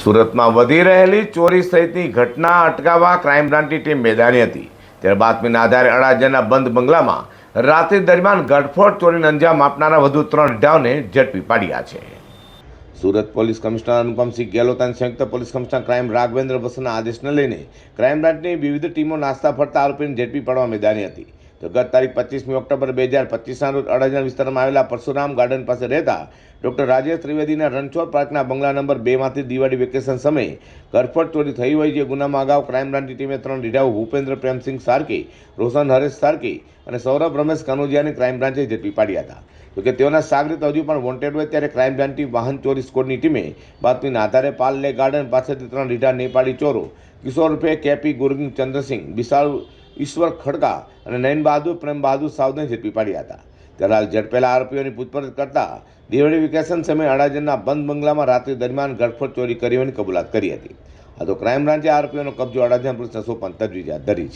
સુરતમાં વધી રહેલી ચોરી સહિતની ઘટના અટકાવવા ક્રાઇમ બ્રાન્ચની ટીમ મેદાની હતી. ત્યારે બાતમીના આધારે અડાજણના બંધ બંગલામાં રાત્રિ દરમિયાન ગડફોડ ચોરીને અંજામ આપનારા વધુ 3 રીઢાઓને ઝડપી પાડ્યા છે. સુરત પોલીસ કમિશનર અનુપમસિંહ ગેહલોત અને સંયુક્ત પોલીસ કમિશનર ક્રાઇમ રાઘવેન્દ્ર બસના આદેશને લઈને ક્રાઇમ બ્રાન્ચની વિવિધ ટીમો નાસ્તા ફરતા આરોપીને ઝડપી પાડવા મેદાની હતી. તો ગત તારીખ 25મી ઓક્ટોબર 2025ના રોજ અડાજણ વિસ્તારમાં આવેલા પરશુરામ ગાર્ડન પાસે રહેતા ડોક્ટર રાજેશ ત્રિવેદીના રણછોડ પાર્કના બંગલા નંબર 2માંથી દિવાળી વેકેશન સમયે ગડફોડ ચોરી થઈ હોય. જે ગુનામાં અગાઉ ક્રાઇમ બ્રાન્ચની ટીમે 3 રીઢાઓ ભૂપેન્દ્ર પ્રેમસિંહ સાર્કી, રોશન હરેશ સાર્કી અને સૌરભ રમેશ કનોજિયાને ક્રાઇમ બ્રાન્ચે ઝડપી પાડ્યા હતા. જોકે તેઓના સાગરીત હજુ પણ વોન્ટેડ હોય ત્યારે ક્રાઇમ બ્રાન્ચની વાહન ચોરી સ્કોડની ટીમે બાતમીના આધારે પાર્લે ગાર્ડન પાસેથી 3 રીઢા નેપાળી ચોરો કિશોર રૂપે કેપી ગુરગિંગ ચંદ્રસિંહ, વિશાલ ઈશ્વર ખડકા અને નયન બહાદુર પ્રેમ બહાદુર સાવને ઝડપી પાડ્યા હતા. ત્યારે હાલ ઝડપેલા આરોપીઓની પૂછપરછ કરતા દિવાળી વેકેશન સમયે અડાજણના બંધ બંગલામાં રાત્રિ દરમિયાન ગડફોડ ચોરી કરી હોવાની કબૂલાત કરી હતી. આ તો ક્રાઇમ બ્રાન્ચે આરોપીઓનો કબજો અડાજણ પોલીસને સોંપવાની તજવીજ હાથ ધરી છે.